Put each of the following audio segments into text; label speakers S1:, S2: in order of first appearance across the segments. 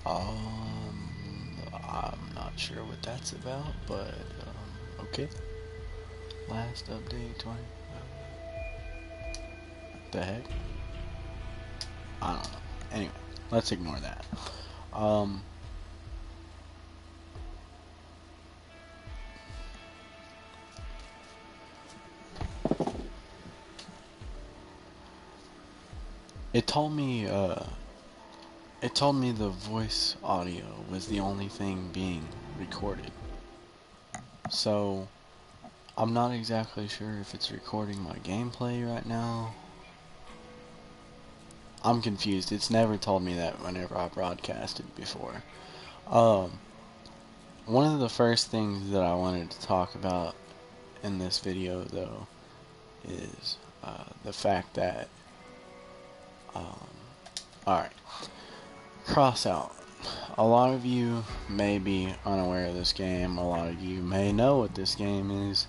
S1: I'm not sure what that's about, but okay. Last update 20. The heck? I don't know. Anyway, let's ignore that. Um, it told me the voice audio was the only thing being recorded. So I'm not exactly sure if it's recording my gameplay right now. I'm confused. It's never told me that whenever I broadcasted before. One of the first things that I wanted to talk about in this video, though, is the fact that, alright, Crossout. A lot of you may be unaware of this game, a lot of you may know what this game is,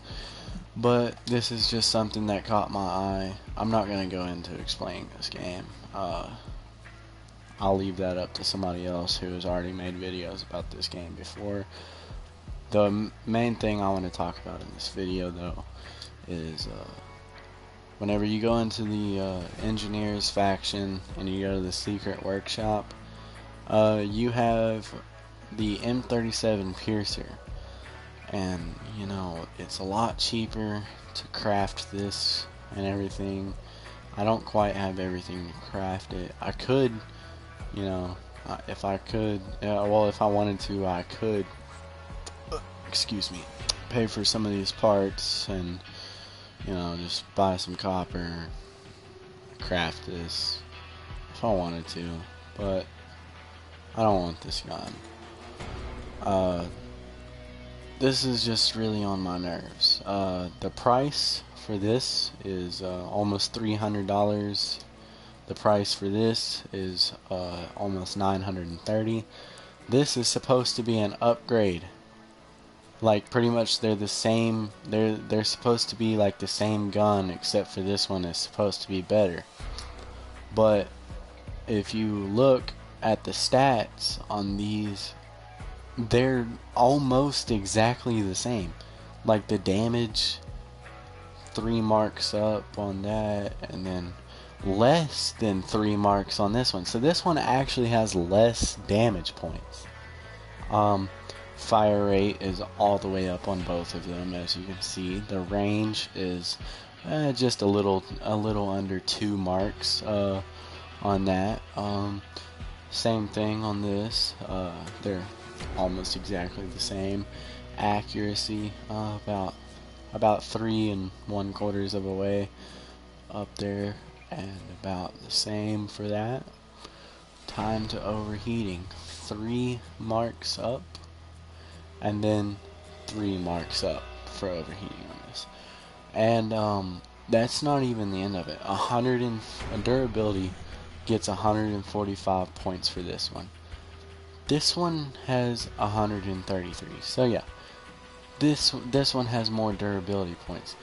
S1: but this is just something that caught my eye. I'm not going to go into explaining this game. I'll leave that up to somebody else who has already made videos about this game before. The main thing I want to talk about in this video, though, is whenever you go into the engineers faction and you go to the secret workshop, you have the M37 Piercer, and you know, it's a lot cheaper to craft this and everything. I don't quite have everything to craft it. I could, you know, if I could, well, if I wanted to, I could, excuse me, pay for some of these parts and, you know, just buy some copper, craft this if I wanted to, but I don't want this gun. This is just really on my nerves. The price for this is almost $300. The price for this is almost $930. This is supposed to be an upgrade. Like, pretty much they're the same. They're supposed to be like the same gun, except for this one is supposed to be better. But if you look at the stats on these, they're almost exactly the same. Like the damage, 3 marks up on that, and then less than 3 marks on this one. So this one actually has less damage points. Fire rate is all the way up on both of them, as you can see. The range is just a little under 2 marks on that. Same thing on this. They're almost exactly the same. Accuracy about 3 1/4 of a way up there, and about the same for that. Time to overheating, 3 marks up, and then 3 marks up for overheating on this. And that's not even the end of it. Durability gets 145 points for this one. This one has 133. So yeah, this one has more durability points.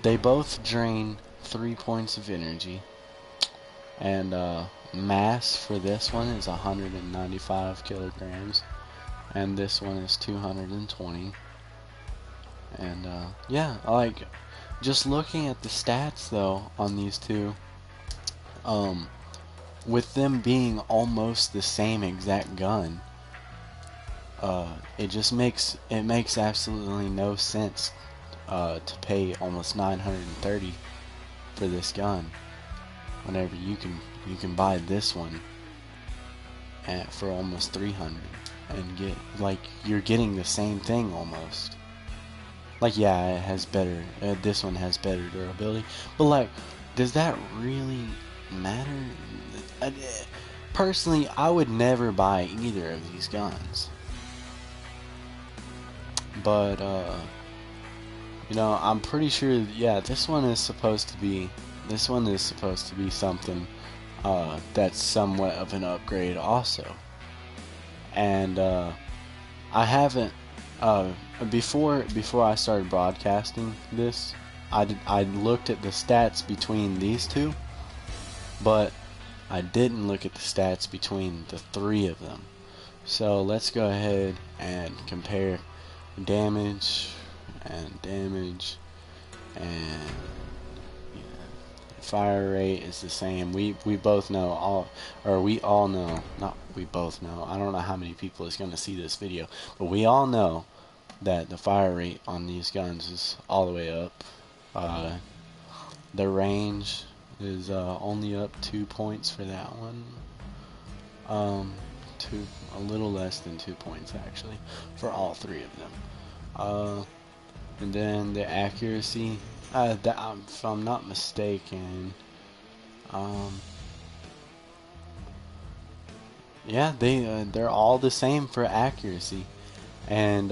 S1: They both drain 3 points of energy, and mass for this one is 195 kilograms, and this one is 220. And yeah, like, just looking at the stats though on these two, with them being almost the same exact gun, it just makes absolutely no sense to pay almost 930 for this gun whenever you can buy this one for almost 300 and get, like, you're getting the same thing almost. Like, yeah, it has better, this one has better durability, but like, does that really matter? Personally, I would never buy either of these guns, but you know, I'm pretty sure, yeah, this one is supposed to be something that's somewhat of an upgrade also. And I haven't before I started broadcasting this, I looked at the stats between these two, but I didn't look at the stats between the 3 of them. So let's go ahead and compare damage and damage, and fire rate is the same. We both know we all know, not we both know. I don't know how many people is going to see this video, but we all know that the fire rate on these guns is all the way up. The range is only up 2 points for that one. A little less than 2 points actually for all three of them. And then the accuracy, if I'm not mistaken, yeah, they're all the same for accuracy. And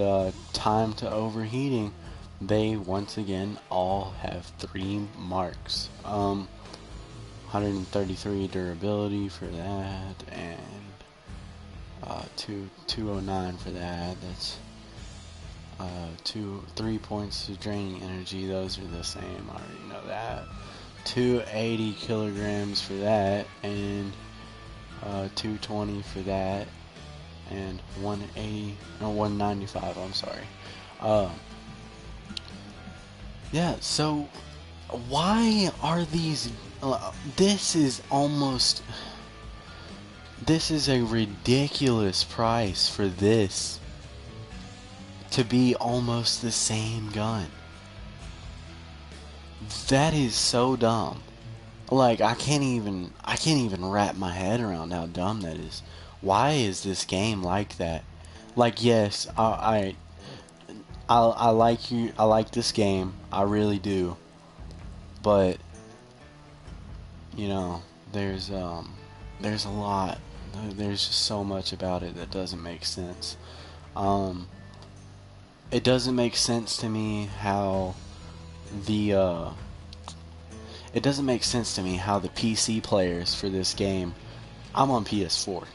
S1: time to overheating, they once again all have 3 marks. 133 durability for that, and 209 for that. That's 3 points to draining energy. Those are the same. I already know that. 280 kilograms for that, and 220 for that, and 195. I'm sorry. Yeah. So why are these? This is a ridiculous price for this to be almost the same gun. That is so dumb. Like, I can't even wrap my head around how dumb that is. Why is this game like that? Like, yes, I like this game. I really do. But you know, there's a lot. There's just so much about it that doesn't make sense. It doesn't make sense to me how the PC players for this game. I'm on PS4.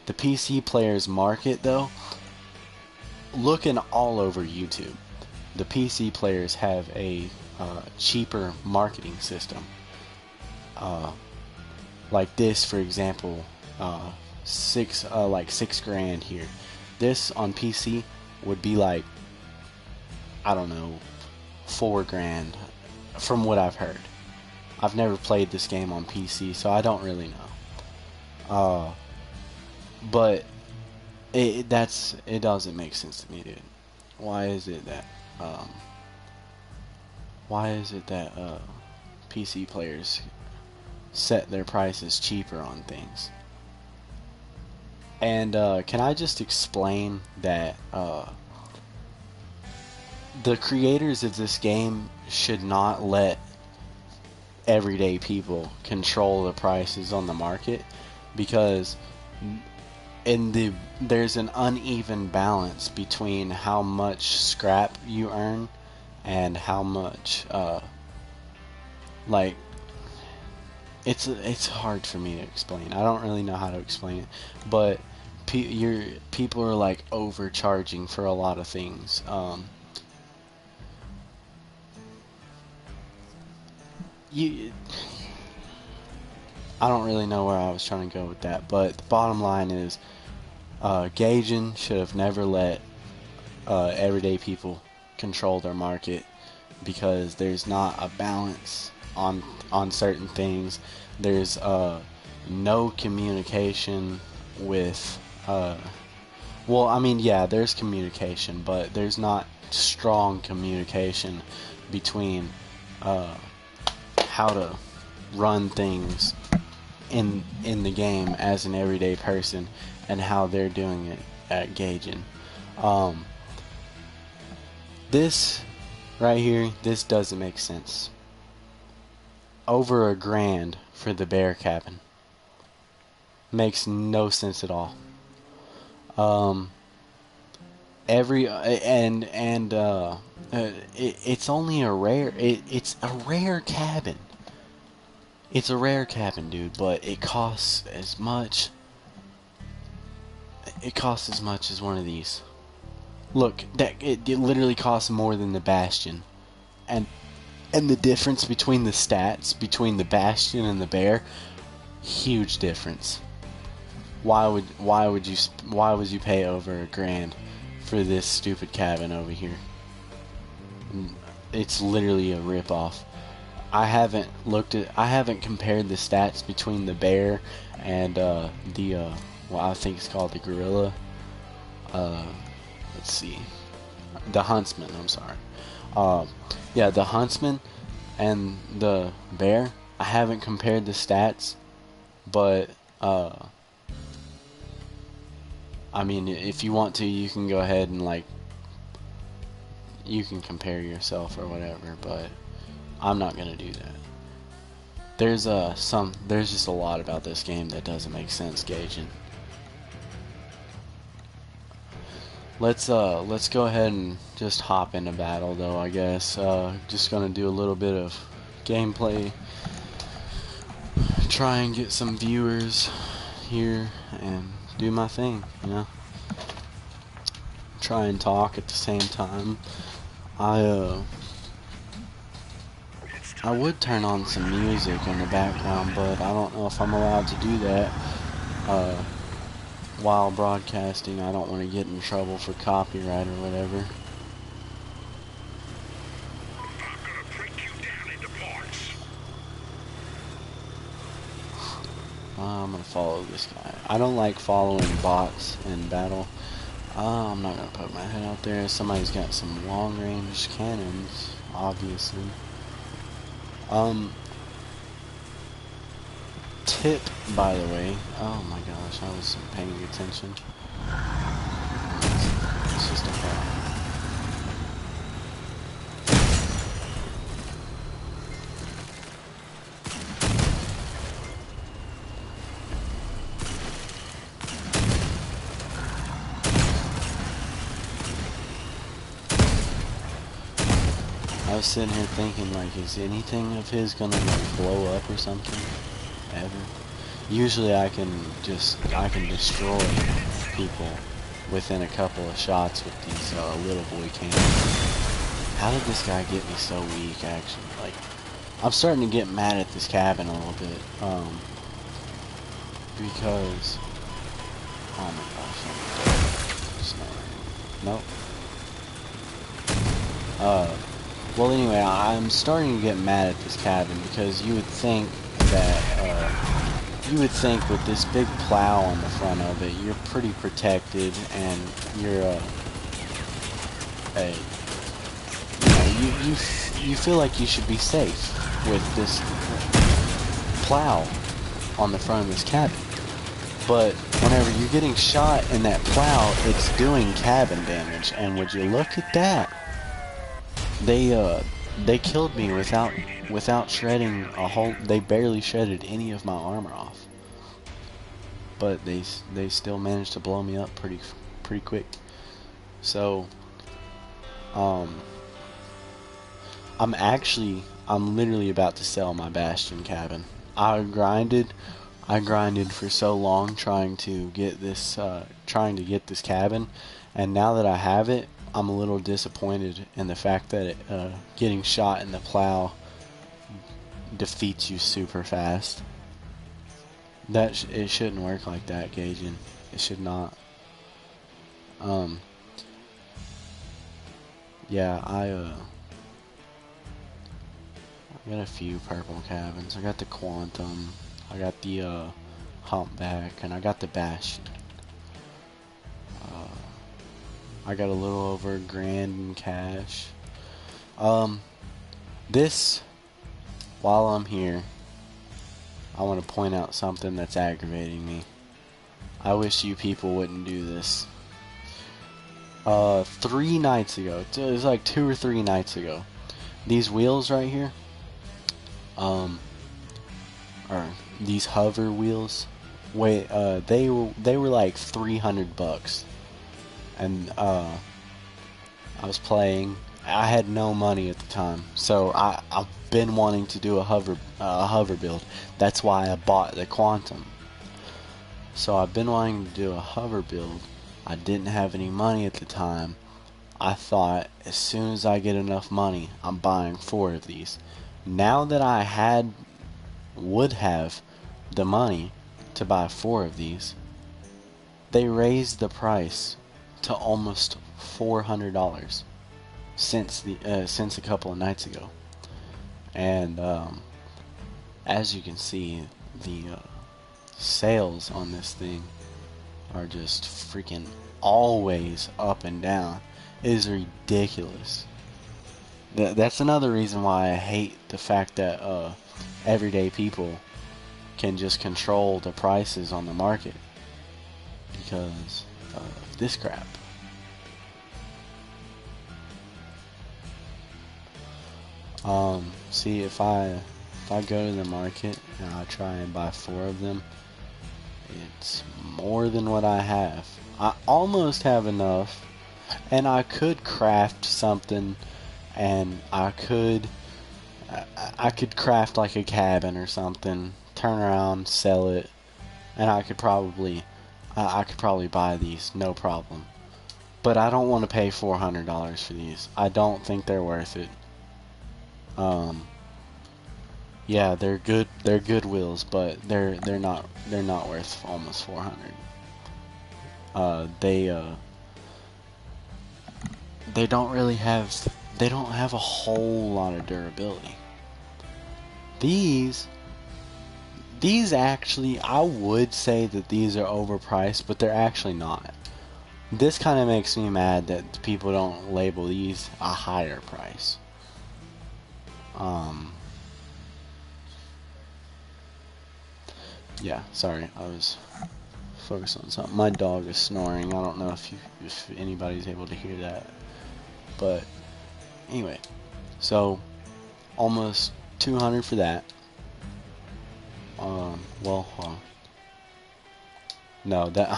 S1: The PC players market, though, looking all over YouTube, the PC players have a cheaper marketing system. Like this, for example, like $6,000 here. This on PC would be like, I don't know, $4,000 from what I've heard. I've never played this game on PC, so I don't really know. But it doesn't make sense to me, dude. Why is it that PC players set their prices cheaper on things? And can I just explain that the creators of this game should not let everyday people control the prices on the market, because there's an uneven balance between how much scrap you earn and how much like it's hard for me to explain. I don't really know how to explain it, but people are like overcharging for a lot of things. I don't really know where I was trying to go with that, but the bottom line is, Gaijin should have never let everyday people control their market, because there's not a balance on certain things. There's no communication with well, I mean, yeah, there's communication, but there's not strong communication between how to run things in the game as an everyday person and how they're doing it at Gaijin. This right here, this doesn't make sense. Over $1,000 for the bear cabin makes no sense at all. It's only a rare. It's a rare cabin. It's a rare cabin, dude, but it costs as much. It costs as much as one of these. Look, it literally costs more than the Bastion, and the difference between the stats between the Bastion and the Bear, huge difference. why would you pay over $1,000 for this stupid cabin over here? It's literally a ripoff. I haven't compared the stats between the bear and well, I think it's called the gorilla. Let's see, the huntsman. I'm sorry. Yeah, the huntsman and the bear. I haven't compared the stats, but I mean, if you want to, you can go ahead and you can compare yourself or whatever, but I'm not gonna do that. There's just a lot about this game that doesn't make sense, Gaijin. Let's go ahead and just hop into battle though, I guess. Just gonna do a little bit of gameplay, try and get some viewers here and do my thing, you know. Try and talk at the same time. I would turn on some music in the background, but I don't know if I'm allowed to do that while broadcasting. I don't want to get in trouble for copyright or whatever.
S2: I'm gonna break you down into parts.
S1: I'm gonna follow this guy. I don't like following bots in battle. I'm not gonna put my head out there. Somebody's got some long-range cannons, obviously. Tip, by the way. Oh my gosh, I wasn't paying attention. It's just a problem. I was sitting here thinking, like, is anything of his gonna like blow up or something? Ever? Usually I can destroy people within a couple of shots with these little boy cannons. How did this guy get me so weak? Actually, like, I'm starting to get mad at this cabin a little bit, because oh my gosh, nope. Well, anyway, I'm starting to get mad at this cabin because you would think that, with this big plow on the front of it, you're pretty protected, and you're, you feel like you should be safe with this plow on the front of this cabin. But whenever you're getting shot in that plow, it's doing cabin damage, and would you look at that? They killed me without shredding a whole. They barely shredded any of my armor off, but they still managed to blow me up pretty quick. So, I'm literally about to sell my Bastion cabin. I grinded for so long trying to get this cabin, and now that I have it, I'm a little disappointed in the fact that getting shot in the plow defeats you super fast. It shouldn't work like that, Gaijin. It should not. Yeah, I got a few purple cabins. I got the Quantum, I got the Humpback, and I got the Bastion. I got a little over $1,000 in cash. While I'm here, I want to point out something that's aggravating me. I wish you people wouldn't do this. 3 nights ago, it was like 2 or 3 nights ago, these wheels right here, or these hover wheels, they were like $300. And I was playing. I had no money at the time, so I've been wanting to do a hover build. That's why I bought the Quantum. So I've been wanting to do a hover build. I didn't have any money at the time. I thought, as soon as I get enough money, I'm buying 4 of these. Now that I would have the money to buy 4 of these, They raised the price to almost $400 since a couple of nights ago, and as you can see, the sales on this thing are just freaking always up and down. It is ridiculous. That's another reason why I hate the fact that everyday people can just control the prices on the market because of this crap. See, if I go to the market and I try and buy 4 of them, it's more than what I have. I almost have enough, and I could craft something, and I could craft like a cabin or something, turn around, sell it, and I could probably buy these, no problem. But I don't want to pay $400 for these. I don't think they're worth it. Yeah, they're good. They're good wheels, but they're not worth almost 400. They don't really have they don't have a whole lot of durability. These actually, I would say that these are overpriced, but they're actually not. This kind of makes me mad that people don't label these a higher price. Yeah, sorry, I was focused on something. My dog is snoring. I don't know if anybody's able to hear that. But anyway, so almost 200 for that. Well, no, that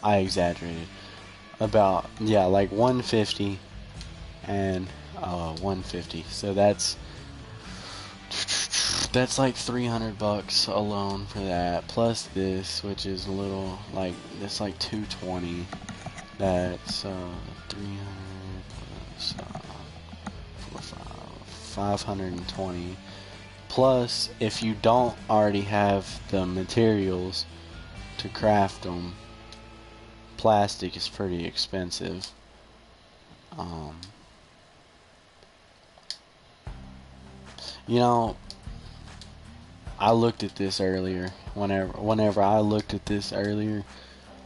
S1: I exaggerated. About, yeah, like 150 and 150. So that's like $300 alone for that, plus this, which is a little like that's like 220. That's 300 plus 520. Plus, if you don't already have the materials to craft them, plastic is pretty expensive. You know, I looked at this earlier. Whenever I looked at this earlier,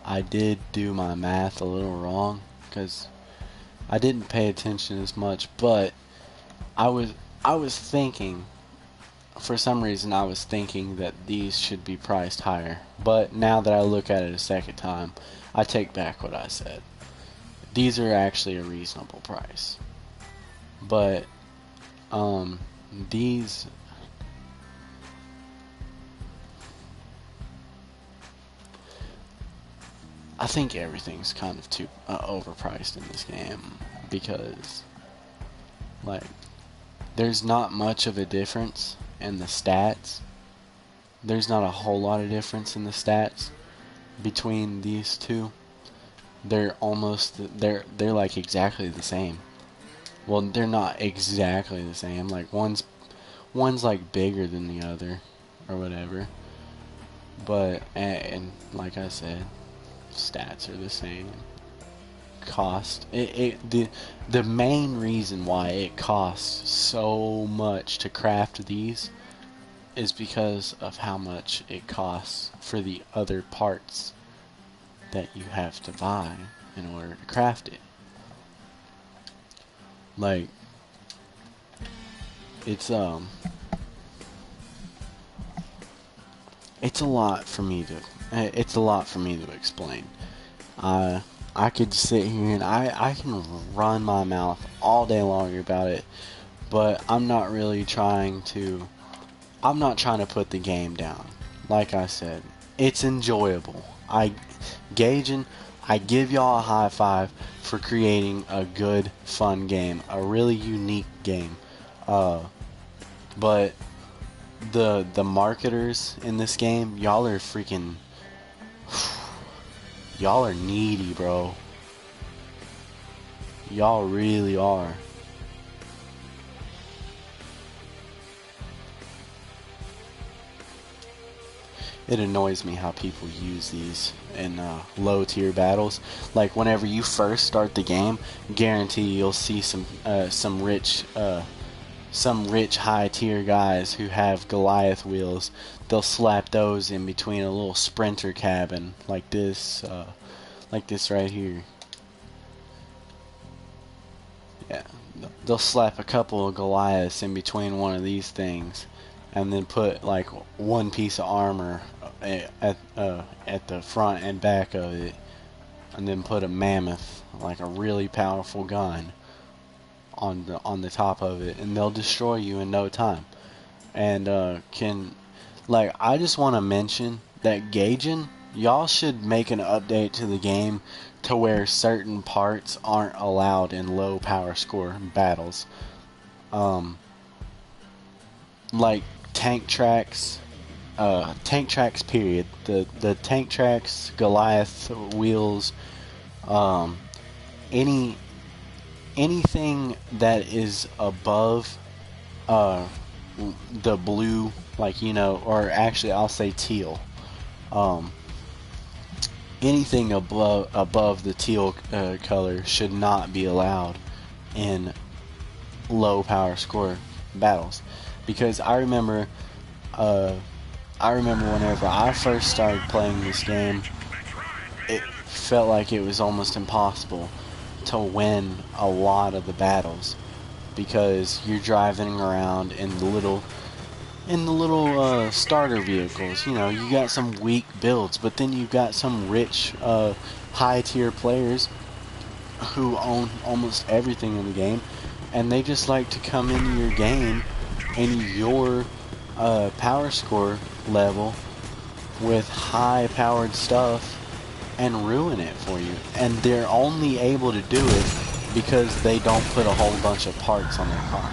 S1: I did do my math a little wrong because I didn't pay attention as much. But I was thinking, for some reason, I was thinking that these should be priced higher. But now that I look at it a second time, I take back what I said. These are actually a reasonable price. But these. I think everything's kind of too overpriced in this game because, like, there's not much of a difference in the stats. There's not a whole lot of difference in the stats between these two. They're like exactly the same. Well, they're not exactly the same. Like one's like bigger than the other or whatever. But and like I said, stats are the same. Cost the main reason why it costs so much to craft these is because of how much it costs for the other parts that you have to buy in order to craft it. Like, it's a lot for me to explain. I could sit here and I can run my mouth all day long about it, but I'm not trying to put the game down. Like I said, it's enjoyable. I give y'all a high five for creating a good, fun game, a really unique game. But the marketers in this game, y'all are freaking, y'all are needy, bro. Y'all really are. it annoys me how people use these in low tier battles. Like whenever you first start the game, guarantee you'll see some rich high tier guys who have Goliath wheels. They'll slap those in between a little sprinter cabin like this right here. Yeah, they'll slap a couple of Goliaths in between one of these things, and then put like one piece of armor at the front and back of it, and then put a mammoth, like a really powerful gun, on the top of it, and they'll destroy you in no time. And I just want to mention that gauging, y'all should make an update to the game to where certain parts aren't allowed in low power score battles. Like tank tracks period. The tank tracks, Goliath wheels, any anything that is above the blue, or actually I'll say teal. Anything above the teal color should not be allowed in low power score battles, because I remember whenever I first started playing this game, it felt like it was almost impossible to win a lot of the battles, because you're driving around in the little starter vehicles. You got some weak builds, but then you've got some rich high tier players who own almost everything in the game, and they just like to come into your game and your power score level with high powered stuff and ruin it for you. And they're only able to do it because they don't put a whole bunch of parts on their car.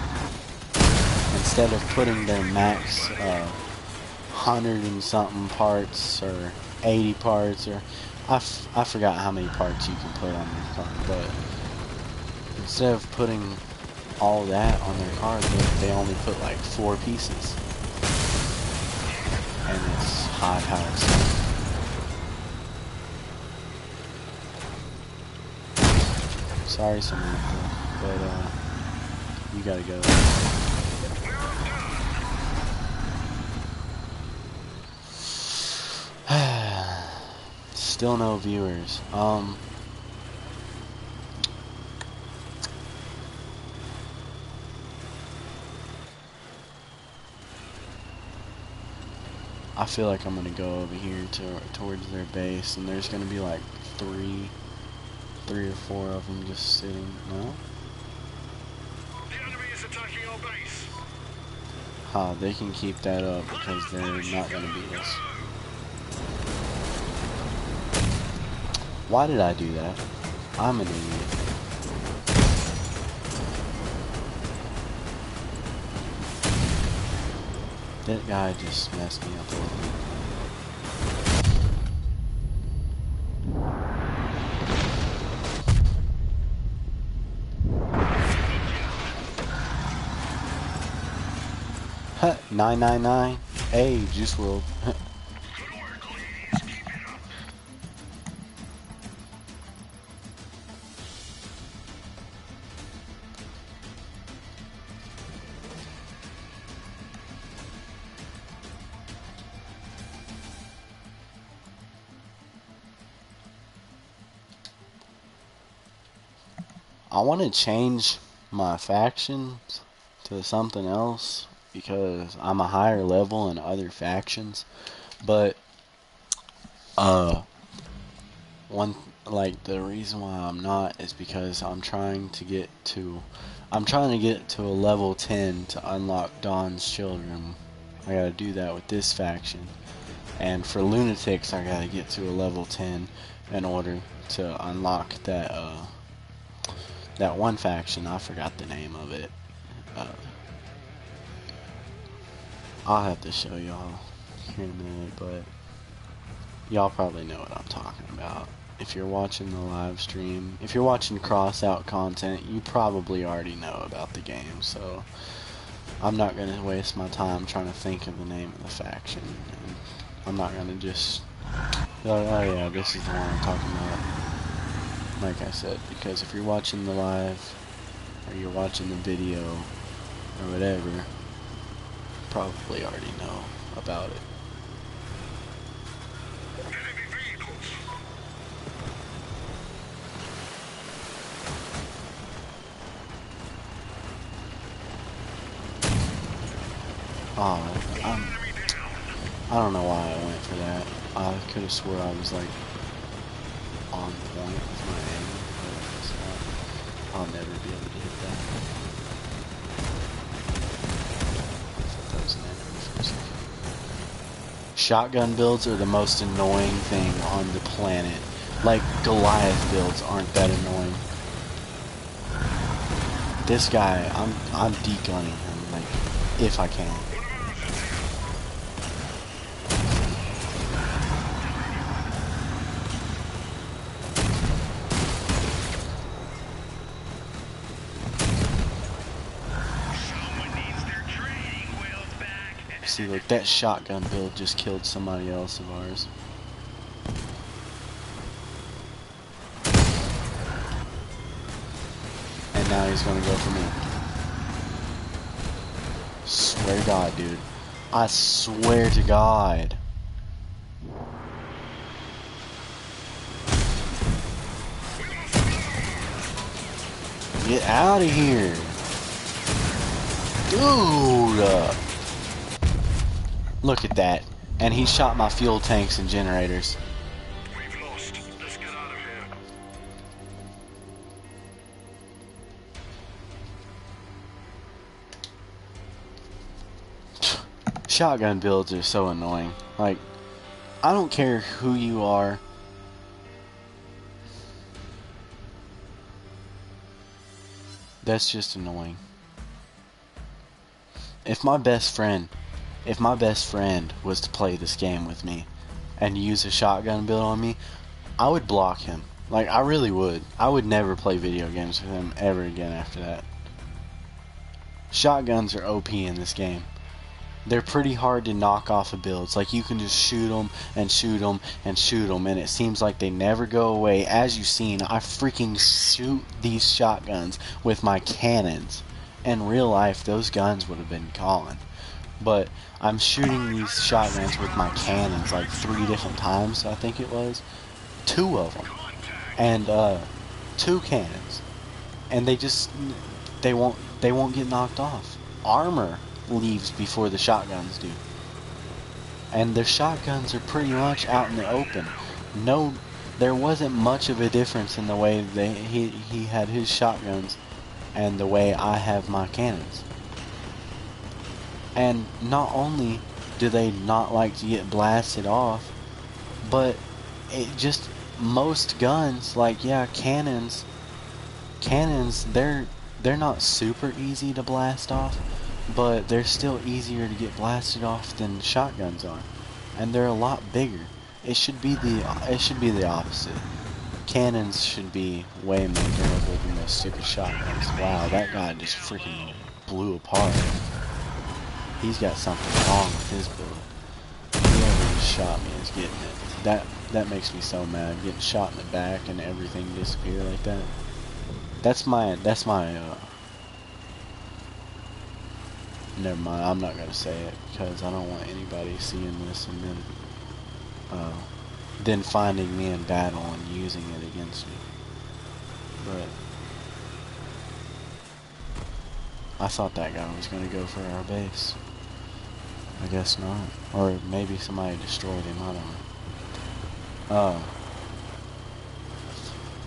S1: Instead of putting their max 100 and something parts, or 80 parts, or I forgot how many parts you can put on your car, but instead of putting all that on their car, they only put like 4 pieces. And it's high power stuff. Sorry, Samantha, but you gotta go. Still no viewers. I feel like I'm gonna go over here towards their base, and there's gonna be like three or four of them just sitting. No?
S2: The enemy is attacking our base.
S1: They can keep that up because they're not gonna beat us. Why did I do that? I'm an idiot. That guy just messed me up a little bit. Huh, 999. Hey, Juice World. I want to change my factions to something else because I'm a higher level in other factions. But the reason why I'm not is because I'm trying to get to a level 10 to unlock Dawn's Children. I gotta do that with this faction. And for Lunatics, I gotta get to a level 10 in order to unlock that one faction. I forgot the name of it. I'll have to show y'all here in a minute, but y'all probably know what I'm talking about. If you're watching the live stream, if you're watching Crossout content, you probably already know about the game, so I'm not going to waste my time trying to think of the name of the faction and I'm not gonna just. Oh yeah, this is the one I'm talking about. Like I said, because if you're watching the live or you're watching the video or whatever, you probably already know about it.
S2: Enemy vehicles.
S1: Oh,
S2: Enemy down.
S1: I don't know why I went for that. I could have swore I was like on point with my aim, but it's not. I'll never be able to hit that. I thought that was an enemy for a second. Shotgun builds are the most annoying thing on the planet. Like Goliath builds aren't that annoying. This guy, I'm degunning him, like, if I can.
S2: Someone needs their training wheels back.
S1: See, like, that shotgun build just killed somebody else of ours. And now he's gonna go for me. Swear to God, dude. I swear to God. Get out of here. Dude. Look at that. And he shot my fuel tanks and generators.
S2: We've lost. Let's get out of here.
S1: Shotgun builds are so annoying. Like, I don't care who you are. That's just annoying. If my best friend was to play this game with me and use a shotgun build on me, I would block him. Like, I really would. I would never play video games with him ever again after that. Shotguns are OP in this game. They're pretty hard to knock off of builds. Like, you can just shoot them and shoot them and shoot them, and it seems like they never go away. As you've seen, I freaking shoot these shotguns with my cannons. In real life, those guns would have been gone. But I'm shooting these shotguns with my cannons like 3 different times, I think it was. 2 of them. And 2 cannons. And they won't get knocked off. Armor leaves before the shotguns do. And the shotguns are pretty much out in the open. No, there wasn't much of a difference in the way he had his shotguns and the way I have my cannons. And not only do they not like to get blasted off, but it just, most guns, like, yeah, cannons, they're not super easy to blast off, but they're still easier to get blasted off than shotguns are, and they're a lot bigger. It should be the opposite. Cannons should be way more durable than those stupid shotguns. Wow, that guy just freaking blew apart. He's got something wrong with his build. Whoever just shot me is getting it. That makes me so mad. Getting shot in the back and everything disappear like that. That's my never mind, I'm not gonna say it because I don't want anybody seeing this and then finding me in battle and using it against me. But I thought that guy was gonna go for our base. I guess not. Or maybe somebody destroyed him, I don't know.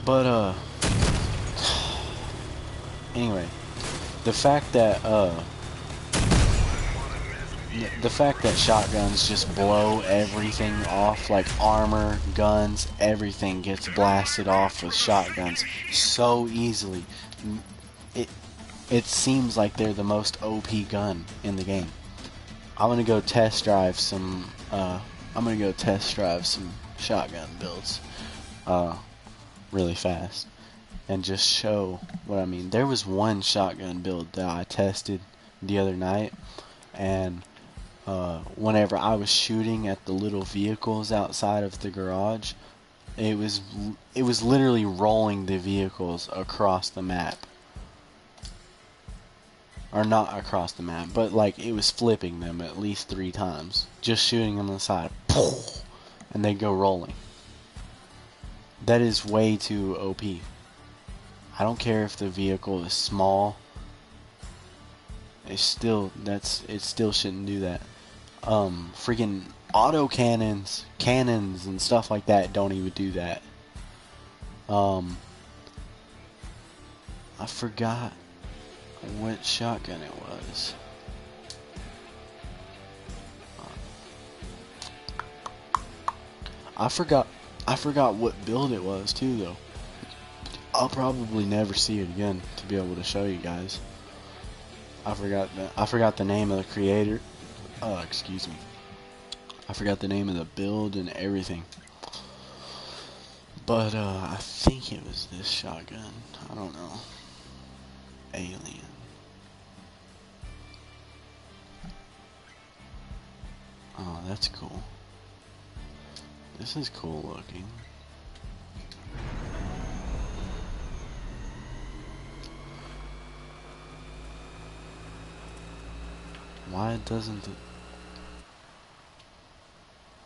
S1: But anyway, the fact that shotguns just blow everything off, like armor, guns, everything gets blasted off with shotguns so easily. It seems like they're the most OP gun in the game. I'm gonna go test drive some shotgun builds really fast and just show what I mean. There was one shotgun build that I tested the other night, and whenever I was shooting at the little vehicles outside of the garage, it was literally rolling the vehicles across the map. Or not across the map, but like it was flipping them at least 3 times. Just shooting them on the side. And they go rolling. That is way too OP. I don't care if the vehicle is small. It still shouldn't do that. Freaking auto cannons and stuff like that don't even do that. I forgot what shotgun it was. I forgot what build it was too, though. I'll probably never see it again to be able to show you guys. I forgot the name of the creator. Excuse me. I forgot the name of the build and everything. But I think it was this shotgun. I don't know. Alien. Oh, that's cool. This is cool looking.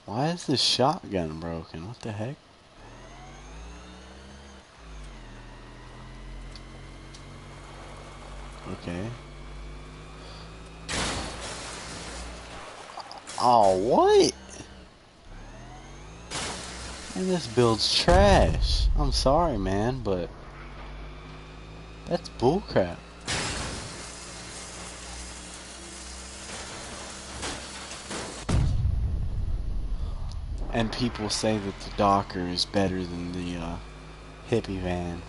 S1: Why is this shotgun broken? What the heck? Okay. Oh, what? And this build's trash. I'm sorry, man, but that's bullcrap. And people say that the Docker is better than the hippie van.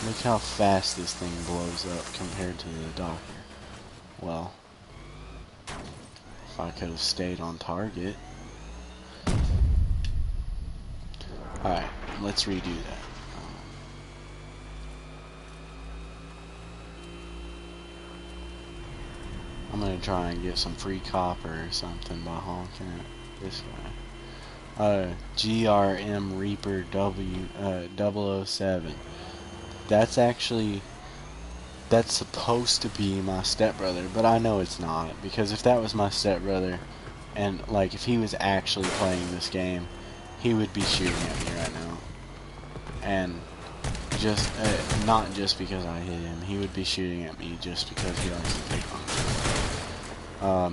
S1: Look how fast this thing blows up compared to the Docker. Well, if I could have stayed on target. Alright, let's redo that. I'm gonna try and get some free copper or something by honking at this guy. GRM Reaper W 007. That's supposed to be my stepbrother, but I know it's not, because if that was my stepbrother, and like if he was actually playing this game, he would be shooting at me right now. And just not just because I hit him, he would be shooting at me just because he likes to pick on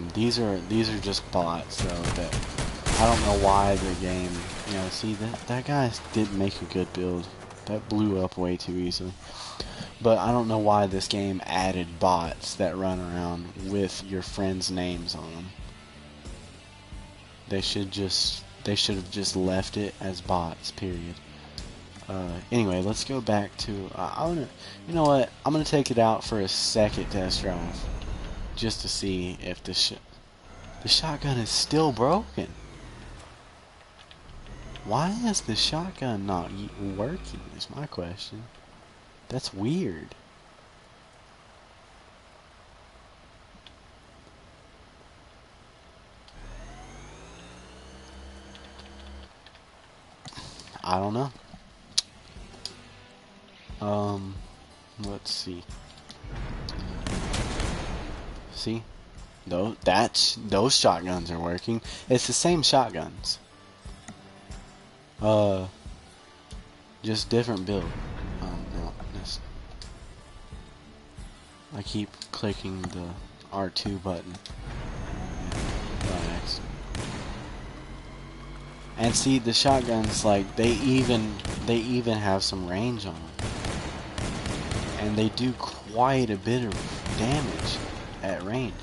S1: me. These are just bots though, that I don't know why the game, see that guy didn't make a good build. That blew up way too easily. But I don't know why this game added bots that run around with your friends' names on them. They should have just left it as bots, period. Anyway, let's go back to, you know what, I'm gonna take it out for a second test drive, just to see if the shotgun is still broken. Why is the shotgun not working, is my question. That's weird. I don't know. Let's see. See? Those shotguns are working. It's the same shotguns. Just different build. No, this. I keep clicking the R2 button. And see, the shotguns, like, they even have some range on them. And they do quite a bit of damage at range.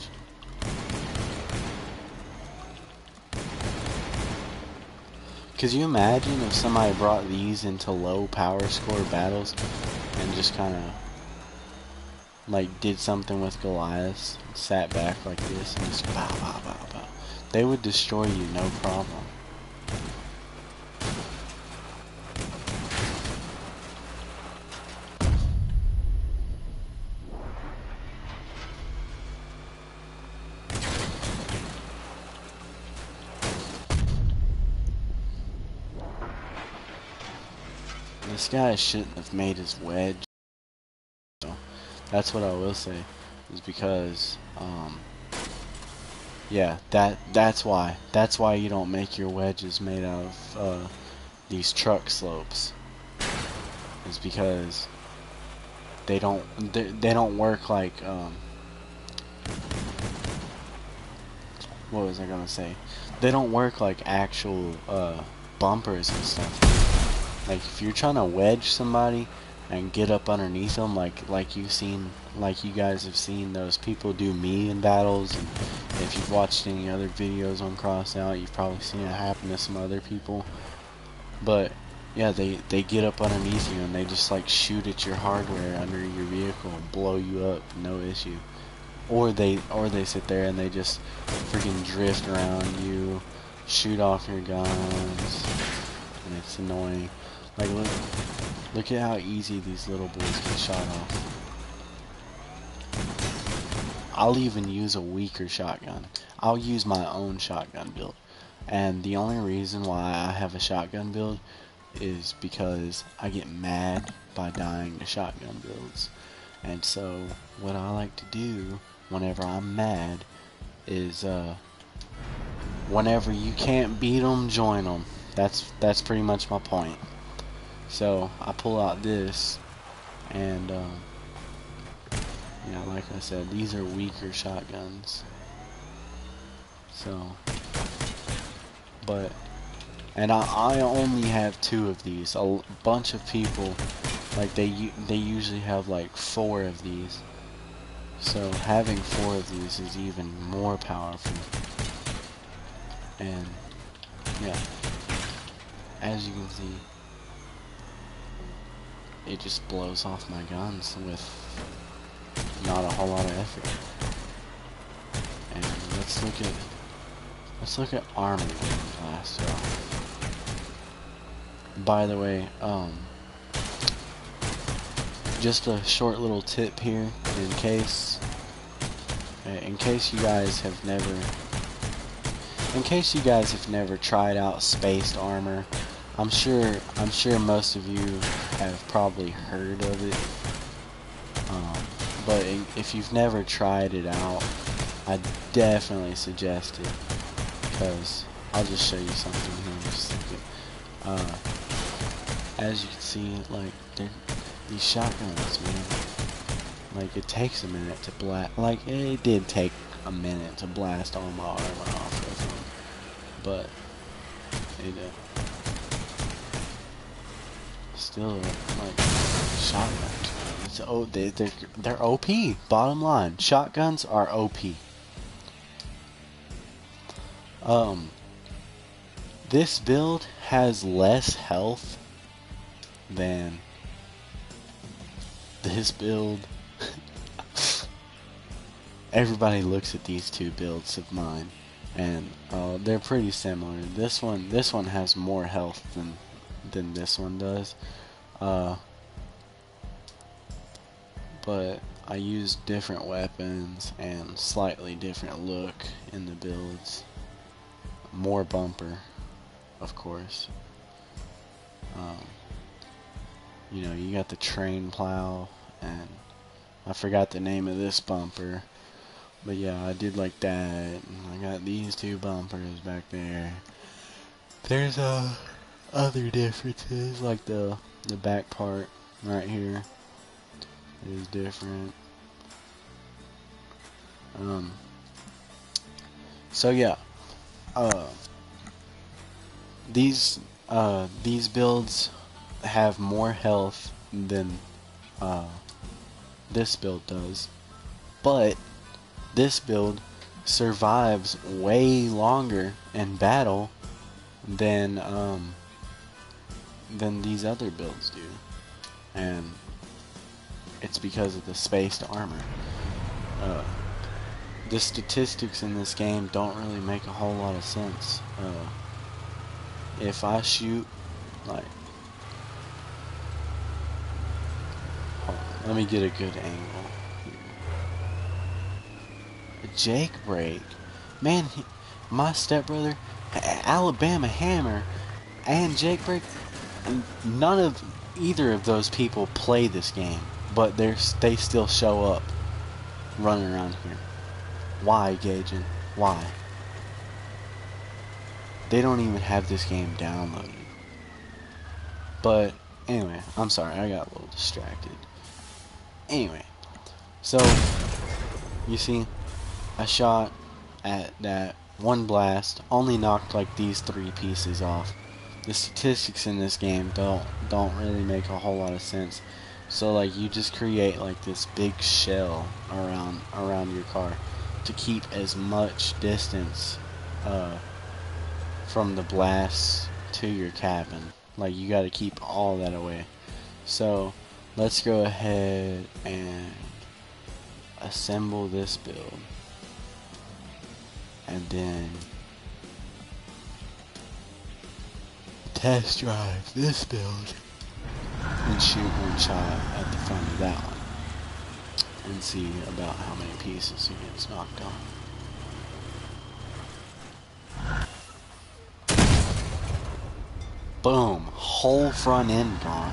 S1: Could you imagine if somebody brought these into low power score battles and just kind of like did something with Goliath, sat back like this and just bow, bow, bow, bow. They would destroy you, no problem. this guy shouldn't have made his wedge. So that's what I will say, is because yeah, that's why you don't make your wedges made out of these truck slopes. Is because they don't work like what was I gonna say? They don't work like actual bumpers and stuff. Like if you're trying to wedge somebody and get up underneath them, like you guys have seen those people do me in battles, and if you've watched any other videos on Crossout, you've probably seen it happen to some other people. But yeah, they get up underneath you and they just like shoot at your hardware under your vehicle and blow you up, no issue. Or they sit there and they just freaking drift around you, shoot off your guns, and it's annoying. Like look at how easy these little boys get shot off. I'll even use a weaker shotgun. I'll use my own shotgun build. And the only reason why I have a shotgun build is because I get mad by dying to shotgun builds. And so what I like to do whenever I'm mad is whenever you can't beat them, join them. That's pretty much my point. So I pull out this, and yeah, like I said, these are weaker shotguns. So, but, and I only have 2 of these. A bunch of people, like they usually have like 4 of these. So having 4 of these is even more powerful. And yeah, as you can see, it just blows off my guns with not a whole lot of effort. And let's look at armor getting blasted off. By the way, just a short little tip here, in case you guys have never tried out spaced armor. I'm sure most of you have probably heard of it, but if you've never tried it out, I definitely suggest it, because I'll just show you something here in just a second. As you can see, like these shotguns, man, like it takes a minute to blast. Like it did take a minute to blast all my armor off with them, but it still, like, shotguns. They're OP. Bottom line, shotguns are OP. This build has less health than this build. Everybody looks at these 2 builds of mine, and they're pretty similar. This one has more health than this one does. But I use different weapons and slightly different look in the builds. More bumper, of course. You know, you got the train plow, and I forgot the name of this bumper. But yeah, I did like that. I got these 2 bumpers back there. There's other differences, like the back part right here is different. So yeah, these builds have more health than this build does, but this build survives way longer in battle than these other builds do, and it's because of the spaced armor. The statistics in this game don't really make a whole lot of sense. If I shoot, like, hold on, let me get a good angle here. Jake break, man. My stepbrother, Alabama Hammer, and Jake break. None of either of those people play this game, but they still show up running around here. Why, Gaijin? Why? They don't even have this game downloaded. But anyway, I'm sorry, I got a little distracted. Anyway, so you see, I shot at that one blast, only knocked like these 3 pieces off. The statistics in this game don't really make a whole lot of sense. So like you just create like this big shell around your car to keep as much distance from the blast to your cabin. Like you got to keep all that away. So let's go ahead and assemble this build, and then test drive this build and shoot one shot at the front of that one and see about how many pieces he gets knocked off. Boom, whole front end gone.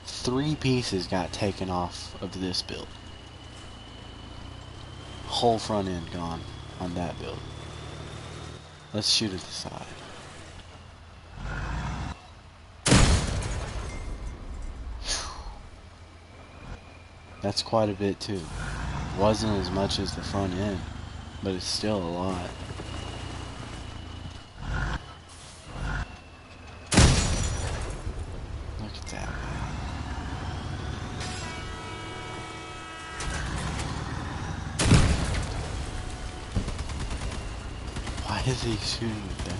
S1: 3 pieces got taken off of this build. Whole front end gone on that build. Let's shoot at the side. That's quite a bit too. Wasn't as much as the front end, but it's still a lot. Look at that. Why is he shooting at that?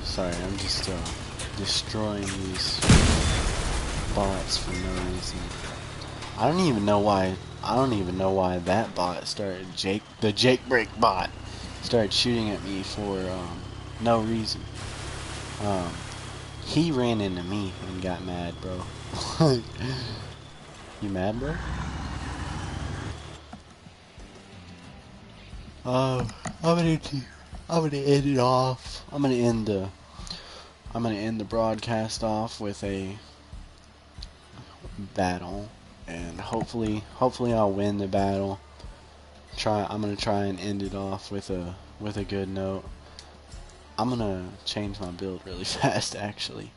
S1: Sorry, I'm just destroying these bots for no reason. I don't even know why that bot started the Jakebreak bot started shooting at me for no reason. He ran into me and got mad, bro. You mad, bro? I'm gonna end it off. I'm gonna end the broadcast off with a battle, and hopefully I'll win the battle. I'm gonna try and end it off with a good note. I'm gonna change my build really fast. Actually,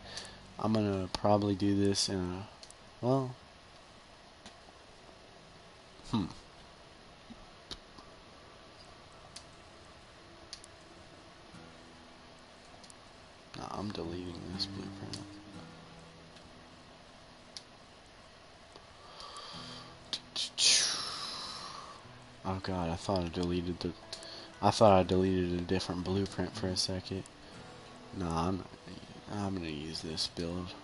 S1: I'm gonna probably do this in a well. No, I'm deleting this blueprint. Oh god, I thought I deleted a different blueprint for a second. No, I'm gonna use this build.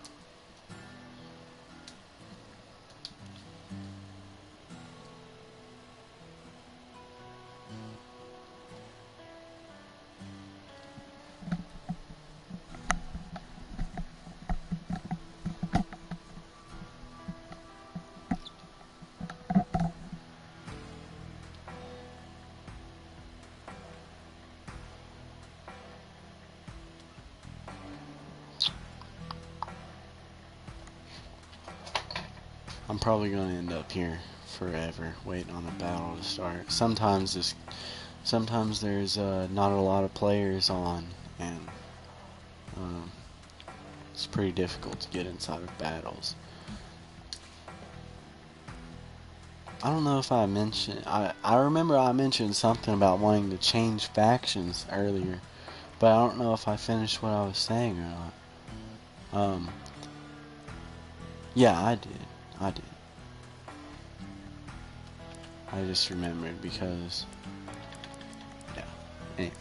S1: I'm probably gonna end up here forever, waiting on a battle to start. Sometimes there's not a lot of players on, and it's pretty difficult to get inside of battles. I don't know if I mentioned. I remember I mentioned something about wanting to change factions earlier, but I don't know if I finished what I was saying or not. Yeah, I did. I just remembered because, yeah, anyway.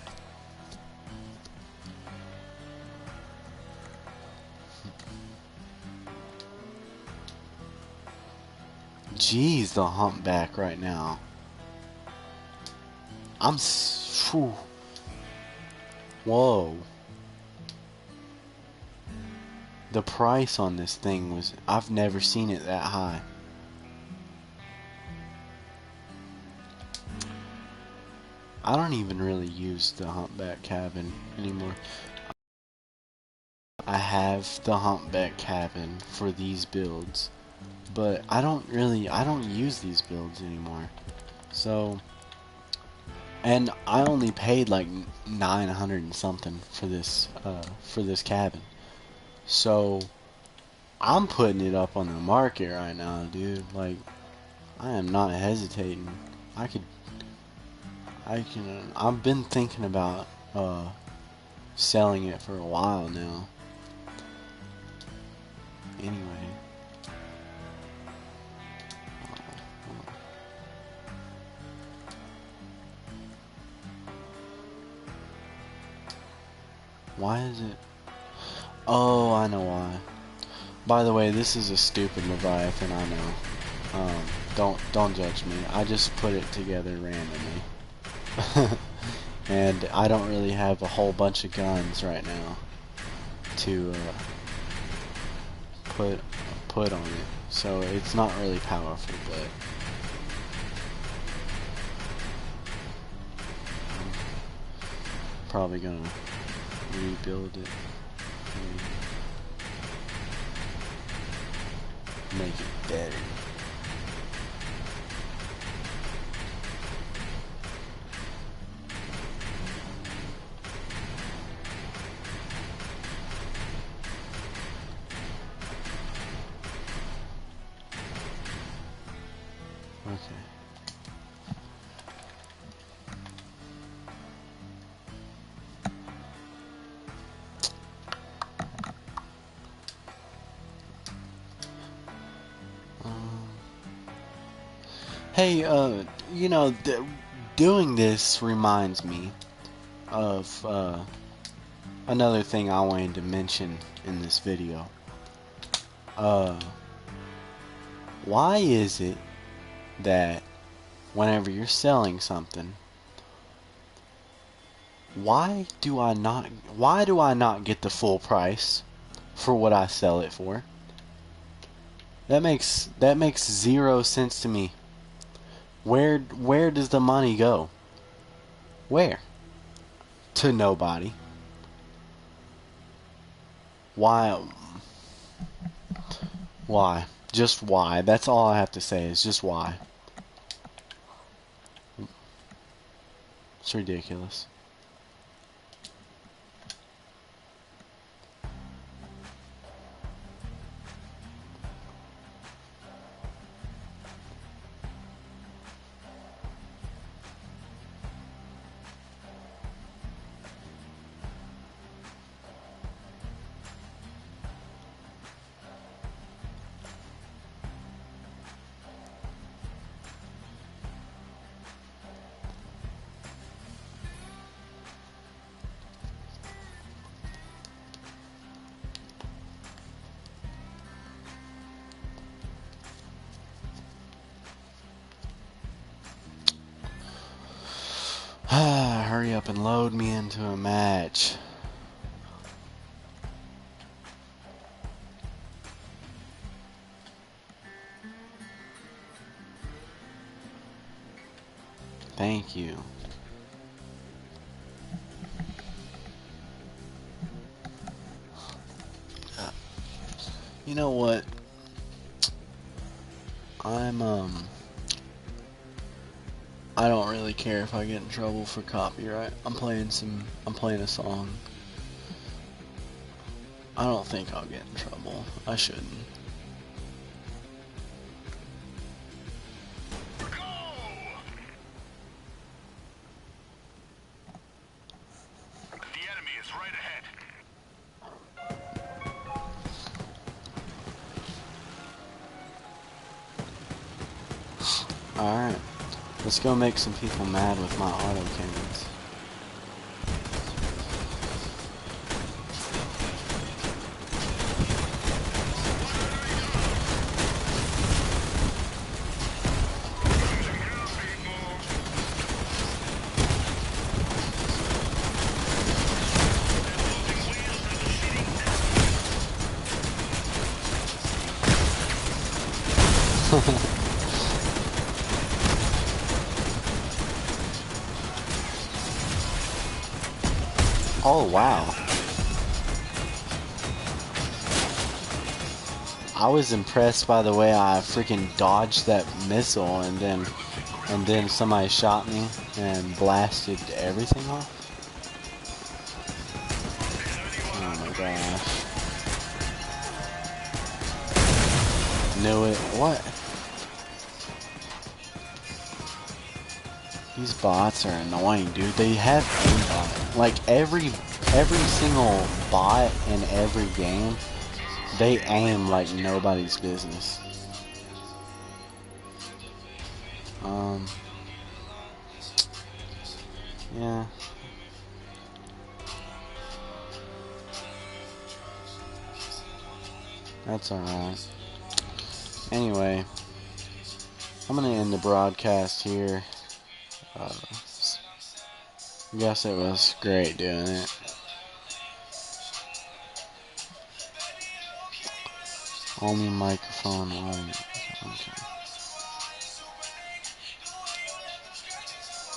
S1: Jeez, the humpback right now. Whoa. the price on this thing was, I've never seen it that high. I don't even really use the humpback cabin anymore. I have the humpback cabin for these builds, but I don't use these builds anymore. So, and I only paid like 900 and something for this cabin. So, I'm putting it up on the market right now, dude. Like, I am not hesitating. I've been thinking about selling it for a while now. Anyway. Why is it? Oh, I know why. By the way, this is a stupid Leviathan, I know. Don't judge me. I just put it together randomly. And I don't really have a whole bunch of guns right now to put on it. So it's not really powerful, but I'm probably gonna rebuild it. Make it better. Okay. Hey, you know, doing this reminds me of another thing I wanted to mention in this video. Why is it that whenever you're selling something, why do I not get the full price for what I sell it for? That makes 0 sense to me. Where does the money go? Where? To nobody. Why? Why? Just why? That's all I have to say is just why. It's ridiculous. Hurry up and load me into a match. Thank you. You know what? I don't really care if I get in trouble for copyright. I'm playing a song. I don't think I'll get in trouble. I shouldn't. Alright, let's go make some people mad with my auto cannons. Oh wow. I was impressed by the way I freaking dodged that missile, and then somebody shot me and blasted everything off. Oh my gosh. Knew it. What? These bots are annoying, dude. They have aimbot. Like every single bot in every game, they aim like nobody's business. Yeah. That's alright. Anyway, I'm gonna end the broadcast here. Guess it was great doing it. Only microphone on. Okay.